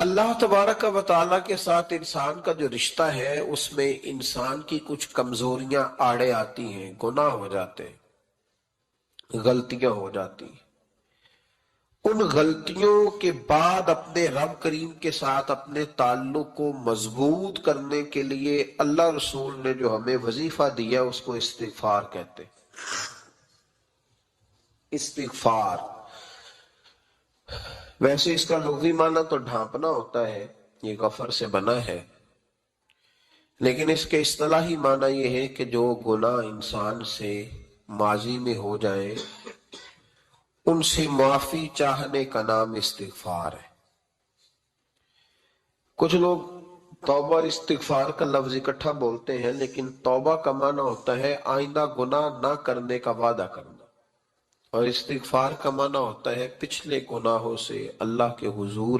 اللہ تبارک و تعالیٰ کے ساتھ انسان کا جو رشتہ ہے اس میں انسان کی کچھ کمزوریاں آڑے آتی ہیں، گناہ ہو جاتے ہیں، غلطیاں ہو جاتی ہیں۔ ان غلطیوں کے بعد اپنے رب کریم کے ساتھ اپنے تعلق کو مضبوط کرنے کے لیے اللہ رسول نے جو ہمیں وظیفہ دیا اس کو استغفار کہتے ہیں۔ استغفار ویسے اس کا لغوی معنی تو ڈھانپنا ہوتا ہے، یہ غفر سے بنا ہے، لیکن اس کے اصطلاحی معنی یہ ہے کہ جو گناہ انسان سے ماضی میں ہو جائے ان سے معافی چاہنے کا نام استغفار ہے۔ کچھ لوگ توبہ اور استغفار کا لفظ اکٹھا بولتے ہیں، لیکن توبہ کا معنی ہوتا ہے آئندہ گناہ نہ کرنے کا وعدہ کرنا، اور استغفار کا معنی ہوتا ہے پچھلے گناہوں سے اللہ کے حضور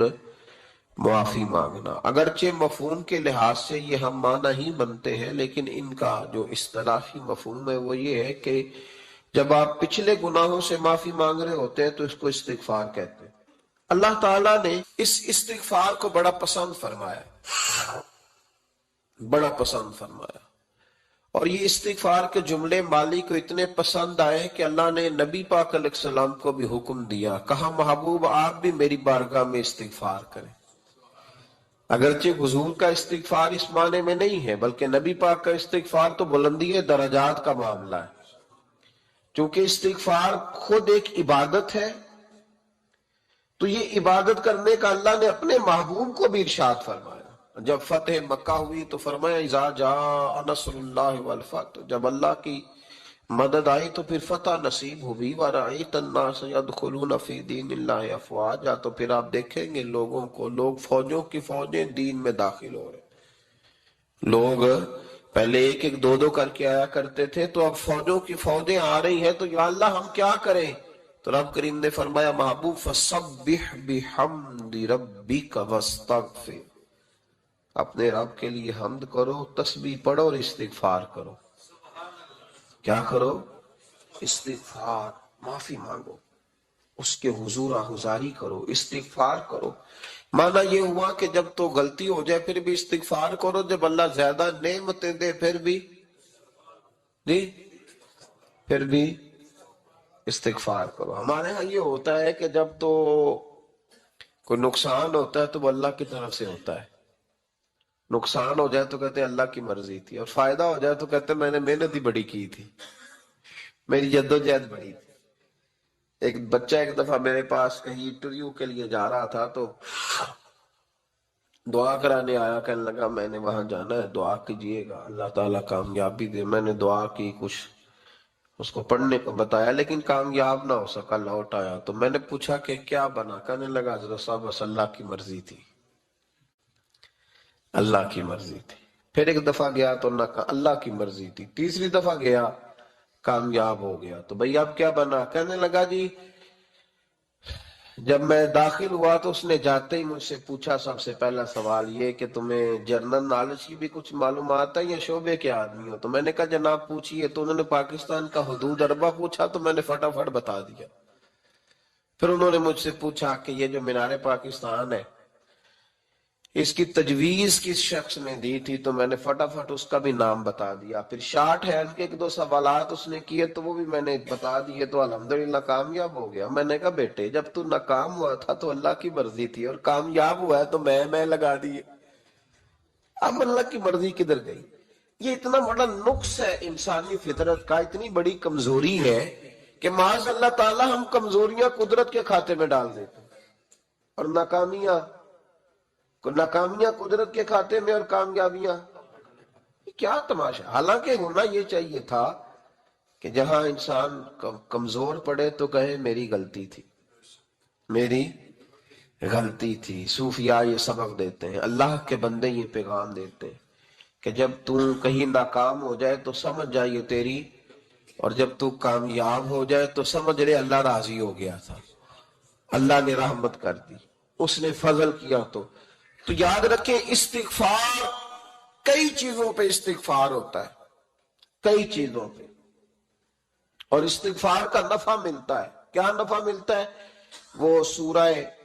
معافی مانگنا۔ اگرچہ مفہوم کے لحاظ سے یہ ہم معنی ہی بنتے ہیں، لیکن ان کا جو اصطلاحی مفہوم ہے وہ یہ ہے کہ جب آپ پچھلے گناہوں سے معافی مانگ رہے ہوتے ہیں تو اس کو استغفار کہتے ہیں۔ اللہ تعالیٰ نے اس استغفار کو بڑا پسند فرمایا، بڑا پسند فرمایا، اور یہ استغفار کے جملے مالی کو اتنے پسند آئے کہ اللہ نے نبی پاک علیہ السلام کو بھی حکم دیا، کہا محبوب آپ بھی میری بارگاہ میں استغفار کریں۔ اگرچہ حضور کا استغفار اس معنی میں نہیں ہے، بلکہ نبی پاک کا استغفار تو بلندی درجات کا معاملہ ہے، چونکہ استغفار خود ایک عبادت ہے، تو یہ عبادت کرنے کا اللہ نے اپنے محبوب کو بھی ارشاد فرمایا۔ جب فتح مکہ ہوئی تو فرمایا اذا جاء نصر اللہ والفتح، جب اللہ کی مدد آئی تو پھر فتح نصیب ہوئی، وَرَأَيْتَ النَّاسَ يَدْخُلُونَ فِي دِينِ اللَّهِ أَفْوَاجًا، تو پھر آپ دیکھیں گے لوگوں کو، لوگ فوجوں کی فوجیں دین میں داخل ہو رہے۔ لوگ پہلے ایک ایک دو دو کر کے آیا کرتے تھے، تو اب فوجوں کی فوجیں آ رہی ہیں، تو یا اللہ ہم کیا کریں؟ تو رب کریم نے فرمایا محبوب فَسَبِّحْ بِحَمْدِ رَبِّكَ وَاسْتَغْفِرْ، اپنے رب کے لیے حمد کرو، تسبیح پڑھو اور استغفار کرو۔ کیا کرو؟ استغفار، معافی مانگو، اس کے حضور آہذاری کرو، استغفار کرو۔ معنی یہ ہوا کہ جب تو غلطی ہو جائے پھر بھی استغفار کرو، جب اللہ زیادہ نعمتیں دے پھر بھی استغفار کرو۔ ہمارے ہاں یہ ہوتا ہے کہ جب تو کوئی نقصان ہوتا ہے تو وہ اللہ کی طرف سے ہوتا ہے، نقصان ہو جائے تو کہتے ہیں اللہ کی مرضی تھی، اور فائدہ ہو جائے تو کہتے ہیں میں نے محنت ہی بڑی کی تھی، میری جدوجہد بڑی تھی۔ ایک بچہ ایک دفعہ میرے پاس کہیں انٹرویو کے لیے جا رہا تھا تو دعا کرانے آیا، کہنے لگا میں نے وہاں جانا ہے، دعا کیجئے گا اللہ تعالیٰ کامیابی دے۔ میں نے دعا کی، کچھ اس کو پڑھنے کو بتایا، لیکن کامیاب نہ ہو سکا، لوٹ آیا۔ تو میں نے پوچھا کہ کیا بنا؟ کہنے لگا حضرت صاحب بس اللہ کی مرضی تھی، اللہ کی مرضی تھی۔ پھر ایک دفعہ گیا تو اللہ کی مرضی تھی، تیسری دفعہ گیا کامیاب ہو گیا۔ تو بھئی اب کیا بنا؟ کہنے لگا جی جب میں داخل ہوا تو اس نے جاتے ہی مجھ سے پوچھا سب سے پہلا سوال یہ کہ تمہیں جنرل نالج کی بھی کچھ معلومات ہے یا شعبے کے آدمی ہو؟ تو میں نے کہا جناب پوچھئے۔ تو انہوں نے پاکستان کا حدود اربہ پوچھا تو میں نے فٹافٹ بتا دیا۔ پھر انہوں نے مجھ سے پوچھا کہ یہ جو مینار پاکستان ہے اس کی تجویز کس شخص نے دی تھی؟ تو میں نے فٹافٹ اس کا بھی نام بتا دیا۔ پھر شارٹ ہینڈ کے ایک دو سوالات اس نے کیے تو وہ بھی میں نے بتا دیے، تو الحمدللہ کامیاب ہو گیا۔ میں نے کہا بیٹے جب تو ناکام ہوا تھا تو اللہ کی مرضی تھی، اور کامیاب ہوا ہے تو میں لگا دیے، اب اللہ کی مرضی کدھر گئی؟ یہ اتنا بڑا نقص ہے انسانی فطرت کا، اتنی بڑی کمزوری ہے کہ معاذ اللہ تعالی ہم کمزوریاں قدرت کے کھاتے میں ڈال دیتے ہیں، اور ناکامیاں قدرت کے کھاتے میں، اور کامیابیاں کیا تماشا۔ حالانکہ ہونا یہ چاہیے تھا کہ جہاں انسان کمزور پڑے تو کہے میری غلطی تھی، میری غلطی تھی۔ صوفیاء یہ سبق دیتے ہیں، اللہ کے بندے یہ پیغام دیتے ہیں کہ جب تو کہیں ناکام ہو جائے تو سمجھ جائے تیری، اور جب تو کامیاب ہو جائے تو سمجھ لے اللہ راضی ہو گیا تھا، اللہ نے رحمت کر دی، اس نے فضل کیا۔ تو یاد رکھیں استغفار کئی چیزوں پہ استغفار ہوتا ہے، کئی چیزوں پہ، اور استغفار کا نفع ملتا ہے۔ کیا نفع ملتا ہے؟ وہ سورہ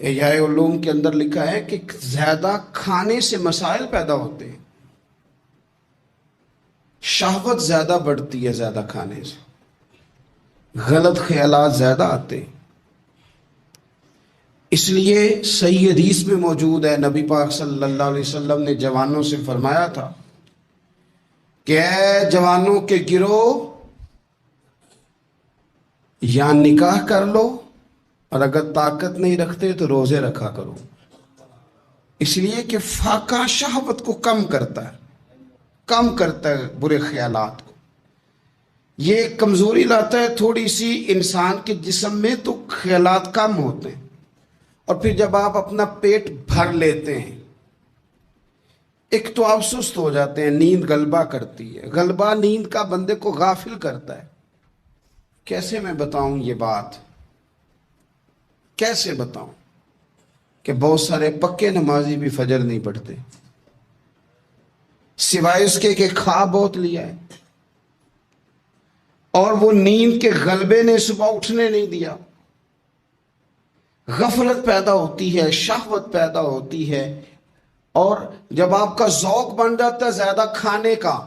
احیاء علوم کے اندر لکھا ہے کہ زیادہ کھانے سے مسائل پیدا ہوتے ہیں، شہوت زیادہ بڑھتی ہے زیادہ کھانے سے، غلط خیالات زیادہ آتے ہیں۔ اس لیے صحیح حدیث میں موجود ہے، نبی پاک صلی اللہ علیہ وسلم نے جوانوں سے فرمایا تھا کہ اے جوانوں کے گروہ، یا نکاح کر لو، اور اگر طاقت نہیں رکھتے تو روزے رکھا کرو، اس لیے کہ فاقہ شہوت کو کم کرتا ہے برے خیالات کو، یہ کمزوری لاتا ہے تھوڑی سی انسان کے جسم میں، تو خیالات کم ہوتے ہیں، اور پھر جب آپ اپنا پیٹ بھر لیتے ہیں، ایک تو آپ سست ہو جاتے ہیں، نیند غلبہ کرتی ہے، غلبہ نیند کا بندے کو غافل کرتا ہے۔ کیسے میں بتاؤں یہ بات، کیسے بتاؤں کہ بہت سارے پکے نمازی بھی فجر نہیں پڑھتے، سوائے اس کے کہ کھا بہت لیا ہے، اور وہ نیند کے غلبے نے صبح اٹھنے نہیں دیا، غفلت پیدا ہوتی ہے، شہوت پیدا ہوتی ہے، اور جب آپ کا ذوق بن جاتا ہے زیادہ کھانے کا،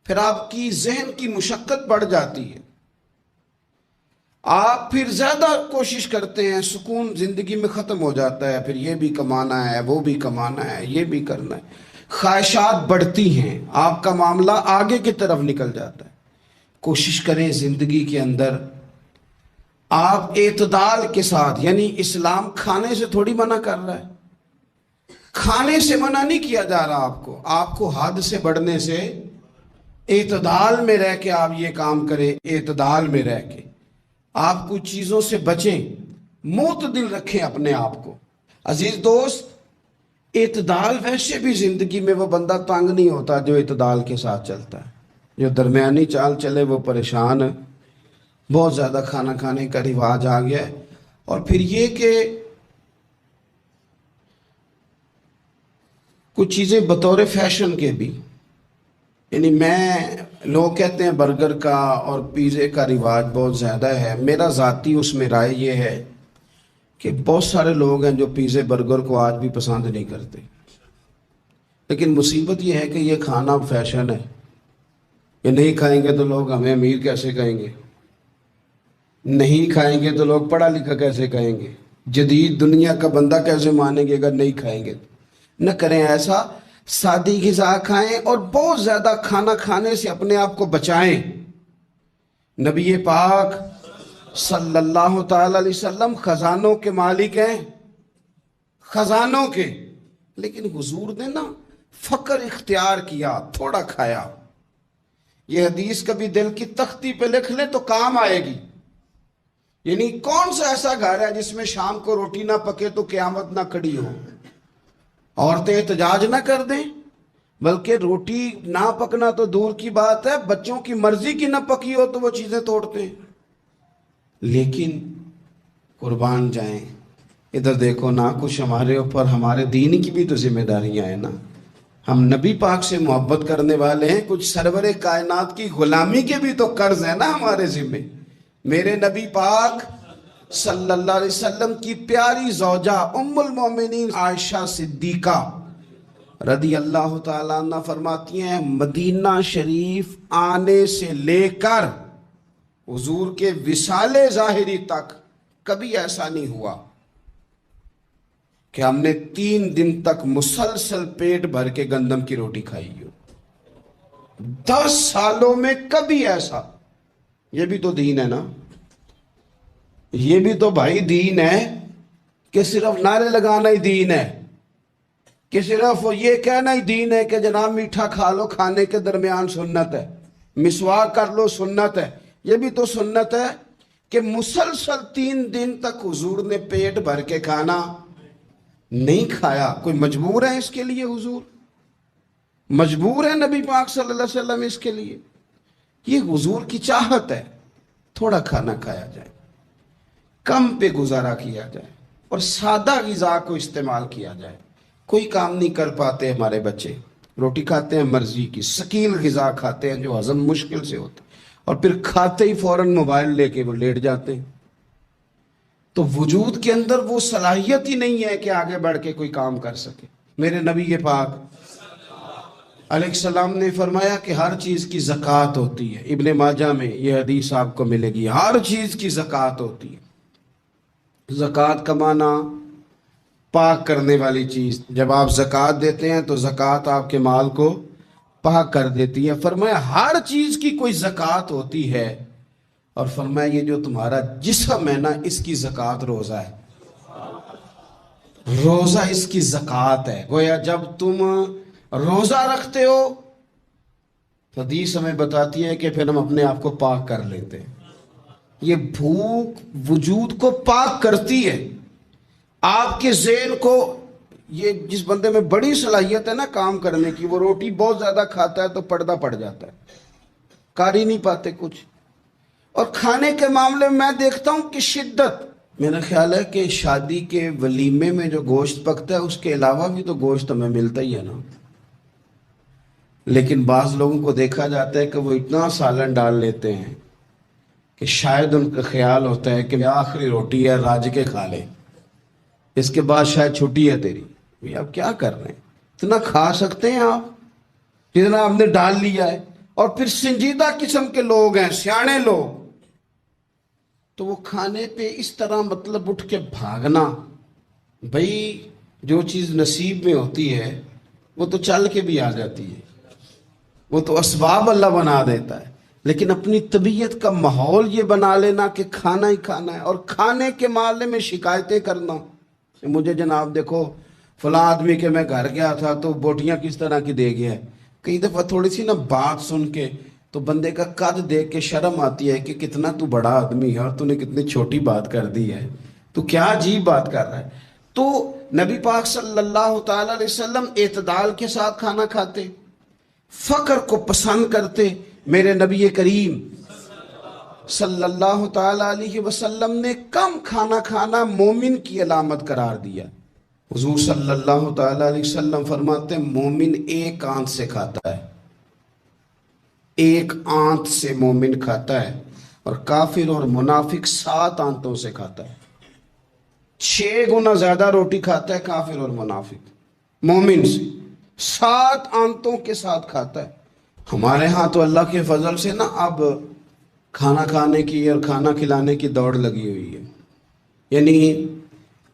پھر آپ کی ذہن کی مشقت بڑھ جاتی ہے، آپ پھر زیادہ کوشش کرتے ہیں، سکون زندگی میں ختم ہو جاتا ہے، پھر یہ بھی کمانا ہے، وہ بھی کمانا ہے، یہ بھی کرنا ہے، خواہشات بڑھتی ہیں، آپ کا معاملہ آگے کی طرف نکل جاتا ہے۔ کوشش کریں زندگی کے اندر آپ اعتدال کے ساتھ، یعنی اسلام کھانے سے تھوڑی منع کر رہا ہے، کھانے سے منع نہیں کیا جا رہا آپ کو حد سے بڑھنے سے، اعتدال میں رہ کے آپ یہ کام کریں، اعتدال میں رہ کے آپ کچھ چیزوں سے بچیں، معتدل رکھیں اپنے آپ کو۔ عزیز دوست، اعتدال ویسے بھی زندگی میں وہ بندہ تنگ نہیں ہوتا جو اعتدال کے ساتھ چلتا ہے، جو درمیانی چال چلے وہ پریشان ہے۔ بہت زیادہ کھانا کھانے کا رواج آ گیا ہے، اور پھر یہ کہ کچھ چیزیں بطور فیشن کے بھی، یعنی لوگ کہتے ہیں برگر کا اور پیزے کا رواج بہت زیادہ ہے، میرا ذاتی اس میں رائے یہ ہے کہ بہت سارے لوگ ہیں جو پیزے برگر کو آج بھی پسند نہیں کرتے، لیکن مصیبت یہ ہے کہ یہ کھانا فیشن ہے، یہ نہیں کھائیں گے تو لوگ ہمیں امیر کیسے کہیں گے، نہیں کھائیں گے تو لوگ پڑھا لکھا کیسے کہیں گے، جدید دنیا کا بندہ کیسے مانیں گے اگر نہیں کھائیں گے۔ نہ کریں ایسا، سادی غذا کھائیں، اور بہت زیادہ کھانا کھانے سے اپنے آپ کو بچائیں۔ نبی پاک صلی اللہ تعالی علیہ وسلم خزانوں کے مالک ہیں، خزانوں کے، لیکن حضور نے نا فقر اختیار کیا، تھوڑا کھایا۔ یہ حدیث کبھی دل کی تختی پہ لکھ لیں تو کام آئے گی، یعنی کون سا ایسا گھر ہے جس میں شام کو روٹی نہ پکے تو قیامت نہ کھڑی ہو، عورتیں احتجاج نہ کر دیں، بلکہ روٹی نہ پکنا تو دور کی بات ہے، بچوں کی مرضی کی نہ پکی ہو تو وہ چیزیں توڑتے ہیں۔ لیکن قربان جائیں، ادھر دیکھو نا، کچھ ہمارے اوپر ہمارے دین کی بھی تو ذمہ داریاں ہیں نا، ہم نبی پاک سے محبت کرنے والے ہیں، کچھ سرور کائنات کی غلامی کے بھی تو قرض ہے نا ہمارے ذمہ۔ میرے نبی پاک صلی اللہ علیہ وسلم کی پیاری زوجہ ام المومنین عائشہ صدیقہ رضی اللہ تعالیٰ عنہ فرماتی ہیں، مدینہ شریف آنے سے لے کر حضور کے وصال ظاہری تک کبھی ایسا نہیں ہوا کہ ہم نے 3 دن تک مسلسل پیٹ بھر کے گندم کی روٹی کھائی ہو، 10 سالوں میں کبھی ایسا۔ یہ بھی تو دین ہے نا، یہ بھی تو بھائی دین ہے کہ صرف نعرے لگانا ہی دین ہے، کہ صرف یہ کہنا ہی دین ہے کہ جناب میٹھا کھا لو، کھانے کے درمیان سنت ہے، مسواک کر لو سنت ہے۔ یہ بھی تو سنت ہے کہ مسلسل 3 دن تک حضور نے پیٹ بھر کے کھانا نہیں کھایا۔ کوئی مجبور ہے اس کے لیے؟ حضور مجبور ہے نبی پاک صلی اللہ علیہ وسلم اس کے لیے؟ یہ حضور کی چاہت ہے، تھوڑا کھانا کھایا جائے، کم پہ گزارا کیا جائے، اور سادہ غذا کو استعمال کیا جائے۔ کوئی کام نہیں کر پاتے ہمارے بچے، روٹی کھاتے ہیں مرضی کی، ثقیل غذا کھاتے ہیں جو ہضم مشکل سے ہوتا ہے، اور پھر کھاتے ہی فوراً موبائل لے کے وہ لیٹ جاتے ہیں۔ تو وجود کے اندر وہ صلاحیت ہی نہیں ہے کہ آگے بڑھ کے کوئی کام کر سکے۔ میرے نبی پاک علیہ السلام نے فرمایا کہ ہر چیز کی زکوٰۃ ہوتی ہے۔ ابن ماجہ میں یہ حدیث آپ کو ملے گی، ہر چیز کی زکوٰۃ ہوتی ہے۔ زکوٰۃ کا معنی پاک کرنے والی چیز۔ جب آپ زکوٰۃ دیتے ہیں تو زکوٰۃ آپ کے مال کو پاک کر دیتی ہے۔ فرمایا ہر چیز کی کوئی زکوٰۃ ہوتی ہے، اور فرمایا یہ جو تمہارا جسم ہے نا، اس کی زکوٰۃ روزہ ہے۔ روزہ اس کی زکوٰۃ ہے۔ گویا جب تم روزہ رکھتے ہو تو حدیث ہمیں بتاتی ہے کہ پھر ہم اپنے آپ کو پاک کر لیتے ہیں۔ یہ بھوک وجود کو پاک کرتی ہے، آپ کے ذہن کو۔ یہ جس بندے میں بڑی صلاحیت ہے نا کام کرنے کی، وہ روٹی بہت زیادہ کھاتا ہے تو پردہ پڑ جاتا ہے، کر ہی نہیں پاتے کچھ۔ اور کھانے کے معاملے میں دیکھتا ہوں کہ شدت، میرا خیال ہے کہ شادی کے ولیمے میں جو گوشت پکتا ہے اس کے علاوہ بھی تو گوشت ہمیں ملتا ہی ہے نا، لیکن بعض لوگوں کو دیکھا جاتا ہے کہ وہ اتنا سالن ڈال لیتے ہیں کہ شاید ان کا خیال ہوتا ہے کہ آخری روٹی ہے، راج کے کھا لے، اس کے بعد شاید چھٹی ہے تیری۔ آپ کیا کر رہے ہیں؟ اتنا کھا سکتے ہیں آپ جتنا آپ نے ڈال لیا ہے؟ اور پھر سنجیدہ قسم کے لوگ ہیں، سیانے لوگ، تو وہ کھانے پہ اس طرح مطلب اٹھ کے بھاگنا۔ بھائی جو چیز نصیب میں ہوتی ہے وہ تو چل کے بھی آ جاتی ہے، وہ تو اسباب اللہ بنا دیتا ہے، لیکن اپنی طبیعت کا ماحول یہ بنا لینا کہ کھانا ہی کھانا ہے، اور کھانے کے معاملے میں شکایتیں کرنا۔ مجھے جناب دیکھو فلاں آدمی کے میں گھر گیا تھا تو بوٹیاں کس طرح کی دے گیا ہے۔ کئی دفعہ تھوڑی سی نا بات سن کے تو بندے کا قد دیکھ کے شرم آتی ہے کہ کتنا تو بڑا آدمی ہے اور تو نے کتنی چھوٹی بات کر دی ہے، تو کیا عجیب بات کر رہا ہے۔ تو نبی پاک صلی اللہ تعالی علیہ وسلم اعتدال کے ساتھ کھانا کھاتے، فقر کو پسند کرتے۔ میرے نبی کریم صلی اللہ تعالی علیہ وسلم نے کم کھانا کھانا مومن کی علامت قرار دیا۔ حضور صلی اللہ تعالی علیہ وسلم فرماتے ہیں مومن ایک آنت سے کھاتا ہے، ایک آنت سے مومن کھاتا ہے، اور کافر اور منافق 7 آنتوں سے کھاتا ہے۔ 6 گنا زیادہ روٹی کھاتا ہے کافر اور منافق مومن سے، 7 آنتوں کے ساتھ کھاتا ہے۔ ہمارے ہاں تو اللہ کے فضل سے نا اب کھانا کھانے کی اور کھانا کھلانے کی دوڑ لگی ہوئی ہے۔ یعنی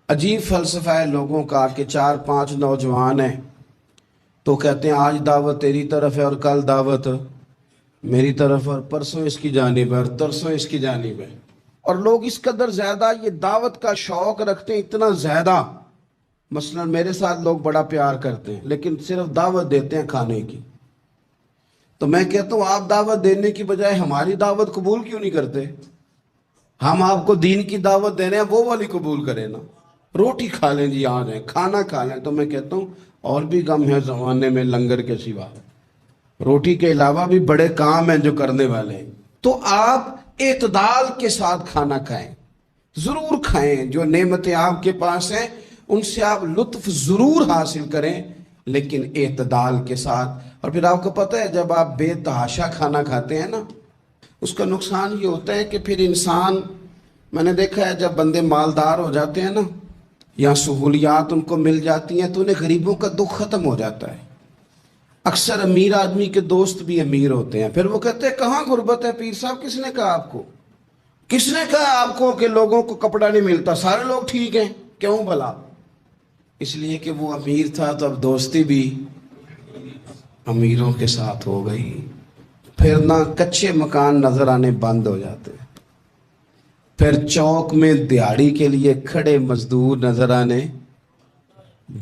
عجیب فلسفہ ہے لوگوں کا کہ 4-5 نوجوان ہیں تو کہتے ہیں آج دعوت تیری طرف ہے اور کل دعوت میری طرف، اور پرسوں اس کی جانب ہے اور ترسوں اس کی جانب ہے، اور لوگ اس قدر زیادہ یہ دعوت کا شوق رکھتے ہیں، اتنا زیادہ۔ مثلا میرے ساتھ لوگ بڑا پیار کرتے ہیں لیکن صرف دعوت دیتے ہیں کھانے کی، تو میں کہتا ہوں آپ دعوت دینے کی بجائے ہماری دعوت قبول کیوں نہیں کرتے؟ ہم آپ کو دین کی دعوت دے رہے ہیں، وہ والی قبول کریں نا۔ روٹی کھا لیں جی، آ جائیں کھانا کھا لیں۔ تو میں کہتا ہوں اور بھی غم ہے زمانے میں لنگر کے سوا، روٹی کے علاوہ بھی بڑے کام ہیں جو کرنے والے ہیں۔ تو آپ اعتدال کے ساتھ کھانا کھائیں، ضرور کھائیں، جو نعمتیں آپ کے پاس ہیں ان سے آپ لطف ضرور حاصل کریں، لیکن اعتدال کے ساتھ۔ اور پھر آپ کو پتہ ہے جب آپ بے تحاشا کھانا کھاتے ہیں نا، اس کا نقصان یہ ہوتا ہے کہ پھر انسان، میں نے دیکھا ہے جب بندے مالدار ہو جاتے ہیں نا یا سہولیات ان کو مل جاتی ہیں تو انہیں غریبوں کا دکھ ختم ہو جاتا ہے۔ اکثر امیر آدمی کے دوست بھی امیر ہوتے ہیں، پھر وہ کہتے ہیں کہاں غربت ہے پیر صاحب؟ کس نے کہا آپ کو؟ کس نے کہا آپ کو کہ لوگوں کو کپڑا نہیں ملتا، سارے لوگ ٹھیک ہیں؟ کیوں بھلا؟ اس لیے کہ وہ امیر تھا تو اب دوستی بھی امیروں کے ساتھ ہو گئی، پھر نہ کچے مکان نظر آنے بند ہو جاتے، پھر چوک میں دیہاڑی کے لیے کھڑے مزدور نظر آنے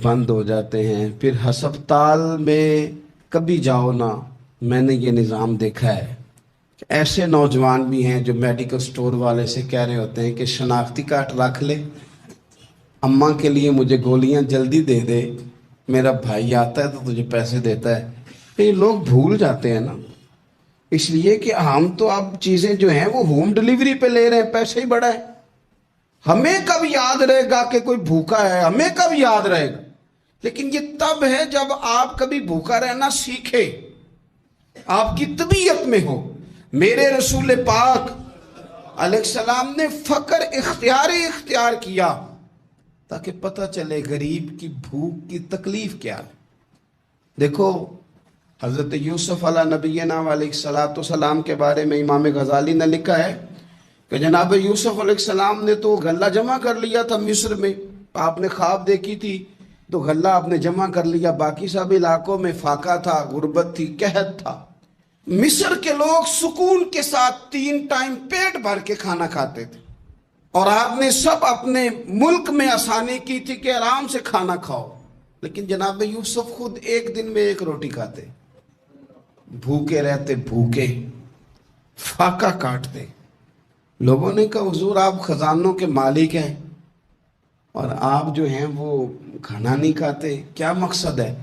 بند ہو جاتے ہیں، پھر ہسپتال میں کبھی جاؤ نا، میں نے یہ نظام دیکھا ہے کہ ایسے نوجوان بھی ہیں جو میڈیکل سٹور والے سے کہہ رہے ہوتے ہیں کہ شناختی کارڈ رکھ لے، اماں کے لیے مجھے گولیاں جلدی دے دے، میرا بھائی آتا ہے تو تجھے پیسے دیتا ہے۔ یہ لوگ بھول جاتے ہیں نا، اس لیے کہ ہم تو اب چیزیں جو ہیں وہ ہوم ڈیلیوری پہ لے رہے ہیں، پیسے ہی بڑا ہے۔ ہمیں کب یاد رہے گا کہ کوئی بھوکا ہے؟ ہمیں کب یاد رہے گا؟ لیکن یہ تب ہے جب آپ کبھی بھوکا رہنا سیکھے، آپ کی طبیعت میں ہو۔ میرے رسول پاک علیہ السلام نے فقر اختیار کیا تاکہ پتہ چلے غریب کی بھوک کی تکلیف کیا ہے۔ دیکھو حضرت یوسف علیہ نبینا علیہ السلام کے بارے میں امام غزالی نے لکھا ہے کہ جناب یوسف علیہ السلام نے تو غلہ جمع کر لیا تھا مصر میں، آپ نے خواب دیکھی تھی تو غلہ آپ نے جمع کر لیا، باقی سب علاقوں میں فاقہ تھا، غربت تھی، قحط تھا۔ مصر کے لوگ سکون کے ساتھ 3 ٹائم پیٹ بھر کے کھانا کھاتے تھے، اور آپ نے سب اپنے ملک میں آسانی کی تھی کہ آرام سے کھانا کھاؤ، لیکن جناب یوسف خود ایک دن میں 1 روٹی کھاتے، بھوکے رہتے، بھوکے، فاقہ کاٹتے۔ لوگوں نے کہا حضور آپ خزانوں کے مالک ہیں اور آپ جو ہیں وہ کھانا نہیں کھاتے، کیا مقصد ہے؟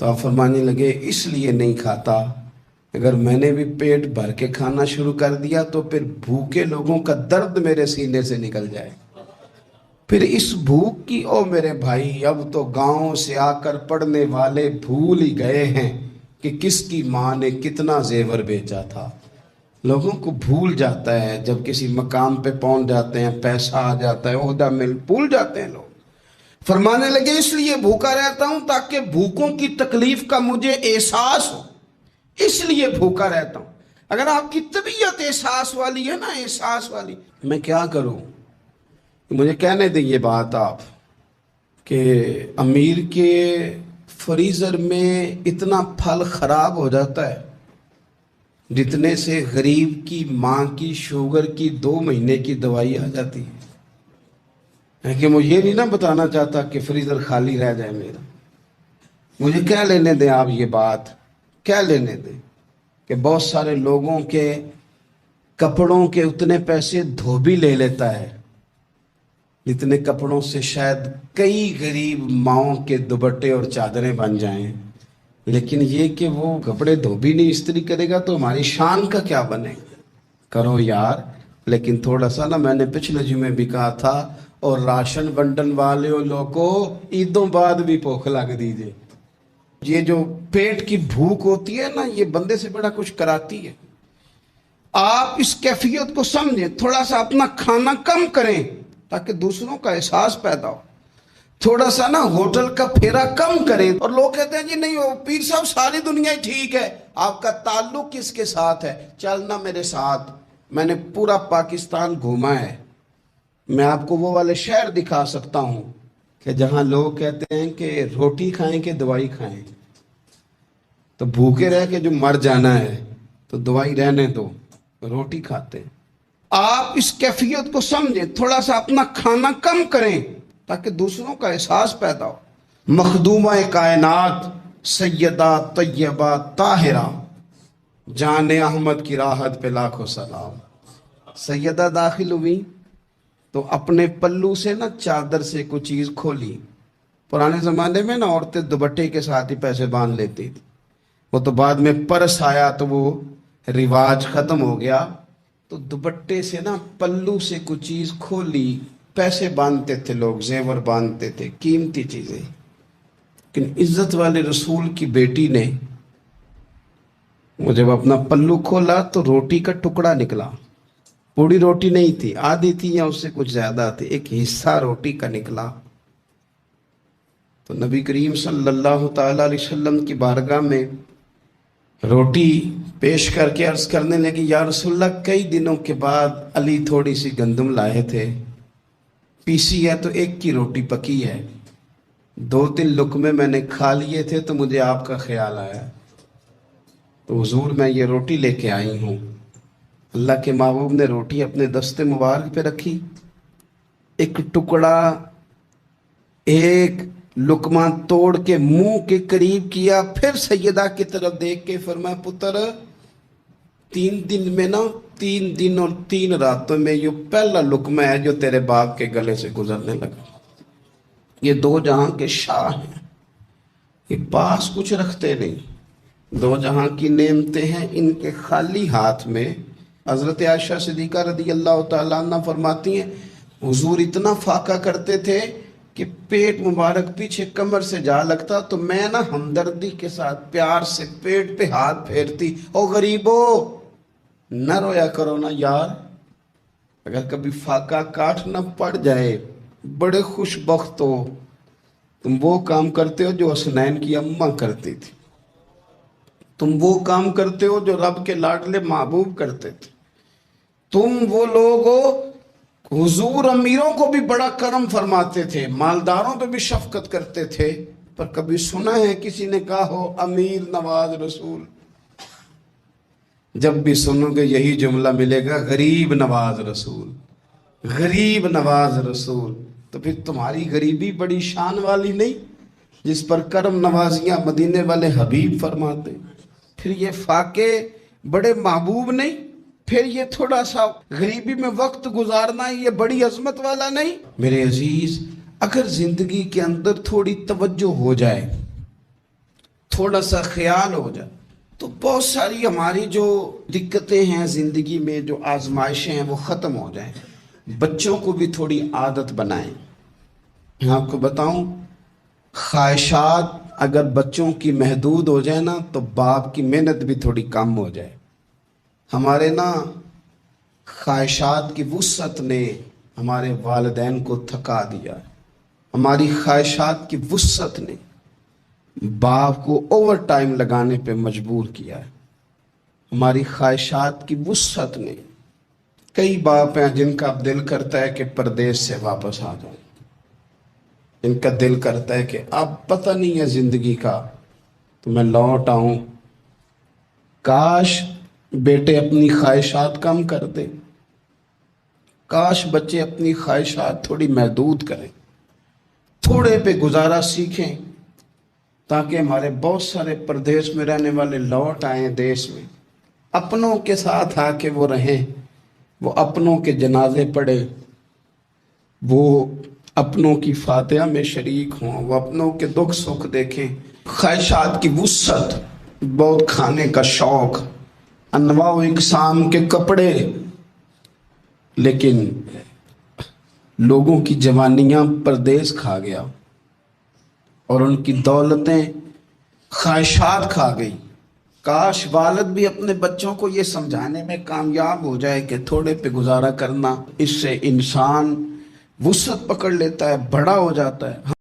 تو آپ فرمانے لگے اس لیے نہیں کھاتا، اگر میں نے بھی پیٹ بھر کے کھانا شروع کر دیا تو پھر بھوکے لوگوں کا درد میرے سینے سے نکل جائے، پھر اس بھوک کی او میرے بھائی اب تو گاؤں سے آ کر پڑھنے والے بھول ہی گئے ہیں کہ کس کی ماں نے کتنا زیور بیچا تھا۔ لوگوں کو بھول جاتا ہے جب کسی مقام پہ پہنچ جاتے ہیں، پیسہ آ جاتا ہے، عہدہ مل، بھول جاتے ہیں لوگ۔ فرمانے لگے اس لیے بھوکا رہتا ہوں تاکہ بھوکوں کی تکلیف کا مجھے احساس ہو، اس لیے بھوکا رہتا ہوں۔ اگر آپ کی طبیعت احساس والی ہے نا، احساس والی، میں کیا کروں؟ مجھے کہنے دیں یہ بات آپ کہ امیر کے فریزر میں اتنا پھل خراب ہو جاتا ہے جتنے سے غریب کی ماں کی شوگر کی 2 مہینے کی دوائی آ جاتی ہے کہ مجھے یہ نہیں نا بتانا چاہتا کہ فریزر خالی رہ جائے میرا۔ مجھے کیا لینے دیں آپ یہ بات، کیا لینے دیں کہ بہت سارے لوگوں کے کپڑوں کے اتنے پیسے دھوبی لے لیتا ہے جتنے کپڑوں سے شاید کئی غریب ماؤں کے دوپٹے اور چادریں بن جائیں، لیکن یہ کہ وہ کپڑے دھوبی نہیں استری کرے گا تو ہماری شان کا کیا بنے گا؟ کرو یار، لیکن تھوڑا سا نا، میں نے پچھلے جمعے بھی کہا تھا، اور راشن بنڈن والے لوگوں عیدوں بعد بھی بھوک لگ دیجئے۔ یہ جو پیٹ کی بھوک ہوتی ہے نا، یہ بندے سے بڑا کچھ کراتی ہے۔ آپ اس کیفیت کو سمجھیں، تھوڑا سا اپنا کھانا کم کریں تاکہ دوسروں کا احساس پیدا ہو، تھوڑا سا نا ہوٹل کا پھیرا کم کریں۔ اور لوگ کہتے ہیں جی نہیں وہ پیر صاحب ساری دنیا ہی ٹھیک ہے، آپ کا تعلق کس کے ساتھ ہے؟ چلنا میرے ساتھ، میں نے پورا پاکستان گھوما ہے، میں آپ کو وہ والے شہر دکھا سکتا ہوں کہ جہاں لوگ کہتے ہیں کہ روٹی کھائیں کہ دوائی کھائیں، تو بھوکے رہ کے جو مر جانا ہے تو دوائی رہنے دو، روٹی کھاتے ہیں۔ آپ اس کیفیت کو سمجھیں، تھوڑا سا اپنا کھانا کم کریں تاکہ دوسروں کا احساس پیدا ہو۔ مخدومہ کائنات سیدہ طیبہ طاہرہ جان احمد کی راحت پہ لاکھوں سلام۔ سیدہ داخل ہوئی تو اپنے پلو سے نا چادر سے کوئی چیز کھولی۔ پرانے زمانے میں نا عورتیں دوپٹے کے ساتھ ہی پیسے باندھ لیتی تھی، وہ تو بعد میں پرس آیا تو وہ رواج ختم ہو گیا، تو دوپٹے سے نا پلو سے کوئی چیز کھولی، پیسے باندھتے تھے لوگ، زیور باندھتے تھے، قیمتی چیزیں۔ لیکن عزت والے رسول کی بیٹی نے وہ جب اپنا پلو کھولا تو روٹی کا ٹکڑا نکلا، پوری روٹی نہیں تھی، آدھی تھی یا اس سے کچھ زیادہ تھی، ایک حصہ روٹی کا نکلا۔ تو نبی کریم صلی اللہ تعالی علیہ وسلم کی بارگاہ میں روٹی پیش کر کے عرض کرنے لگی یا رسول اللہ کئی دنوں کے بعد علی تھوڑی سی گندم لائے تھے، پیسی ہے تو 1 کی روٹی پکی ہے، 2-3 لقمے میں نے کھا لیے تھے تو مجھے آپ کا خیال آیا، تو حضور میں یہ روٹی لے کے آئی ہوں۔ اللہ کے محبوب نے روٹی اپنے دست مبارک پہ رکھی، ایک ٹکڑا، ایک لقمہ توڑ کے منہ کے قریب کیا، پھر سیدہ کی طرف دیکھ کے فرمایا پتر 3 دن میں نا 3 دن اور 3 راتوں میں یہ پہلا لقمہ ہے جو تیرے باپ کے گلے سے گزرنے لگا۔ یہ 2 جہاں کے شاہ ہیں، یہ پاس کچھ رکھتے نہیں، 2 جہاں کی نعمتیں ہیں، ان کے خالی ہاتھ میں۔ حضرت عائشہ صدیقہ رضی اللہ تعالیٰ عنہ فرماتی ہیں حضور اتنا فاقہ کرتے تھے کہ پیٹ مبارک پیچھے کمر سے جا لگتا تو میں نا ہمدردی کے ساتھ پیار سے پیٹ پہ ہاتھ پھیرتی، او غریبو نہ رویا کرو نا یار، اگر کبھی فاقہ کاٹنا پڑ جائے بڑے خوش بخت ہو، تم وہ کام کرتے ہو جو حسنین کی اماں کرتی تھی، تم وہ کام کرتے ہو جو رب کے لاڈلے محبوب کرتے تھے، تم وہ لوگ ہو حضور امیروں کو بھی بڑا کرم فرماتے تھے، مالداروں پہ بھی شفقت کرتے تھے، پر کبھی سنا ہے کسی نے کہا ہو امیر نواز رسول؟ جب بھی سنو گے یہی جملہ ملے گا، غریب نواز رسول، غریب نواز رسول۔ تو پھر تمہاری غریبی بڑی شان والی نہیں جس پر کرم نوازیاں مدینے والے حبیب فرماتے؟ پھر یہ فاقے بڑے محبوب نہیں؟ پھر یہ تھوڑا سا غریبی میں وقت گزارنا یہ بڑی عظمت والا نہیں؟ میرے عزیز، اگر زندگی کے اندر تھوڑی توجہ ہو جائے، تھوڑا سا خیال ہو جائے، تو بہت ساری ہماری جو دقتیں ہیں زندگی میں، جو آزمائشیں ہیں، وہ ختم ہو جائیں۔ بچوں کو بھی تھوڑی عادت بنائیں۔ میں آپ کو بتاؤں، خواہشات اگر بچوں کی محدود ہو جائے نا تو باپ کی محنت بھی تھوڑی کم ہو جائے۔ ہمارے نا خواہشات کی وسعت نے ہمارے والدین کو تھکا دیا، ہماری خواہشات کی وسعت نے باپ کو اوور ٹائم لگانے پہ مجبور کیا ہے، ہماری خواہشات کی وسعت نے۔ کئی باپ ہیں جن کا دل کرتا ہے کہ پردیس سے واپس آ جائیں، ان کا دل کرتا ہے کہ اب پتہ نہیں ہے زندگی کا تو میں لوٹ آؤں۔ کاش بیٹے اپنی خواہشات کم کر دیں، کاش بچے اپنی خواہشات تھوڑی محدود کریں، تھوڑے پہ گزارا سیکھیں، تاکہ ہمارے بہت سارے پردیس میں رہنے والے لوٹ آئیں دیش میں، اپنوں کے ساتھ آ کے وہ رہیں، وہ اپنوں کے جنازے پڑھے، وہ اپنوں کی فاتحہ میں شریک ہوں، وہ اپنوں کے دکھ سکھ دیکھیں۔ خواہشات کی وسعت، بہت کھانے کا شوق، انواع و اقسام کے کپڑے، لیکن لوگوں کی جوانیاں پردیس کھا گیا اور ان کی دولتیں خواہشات کھا گئی۔ کاش والد بھی اپنے بچوں کو یہ سمجھانے میں کامیاب ہو جائے کہ تھوڑے پہ گزارا کرنا، اس سے انسان وسعت پکڑ لیتا ہے، بڑا ہو جاتا ہے۔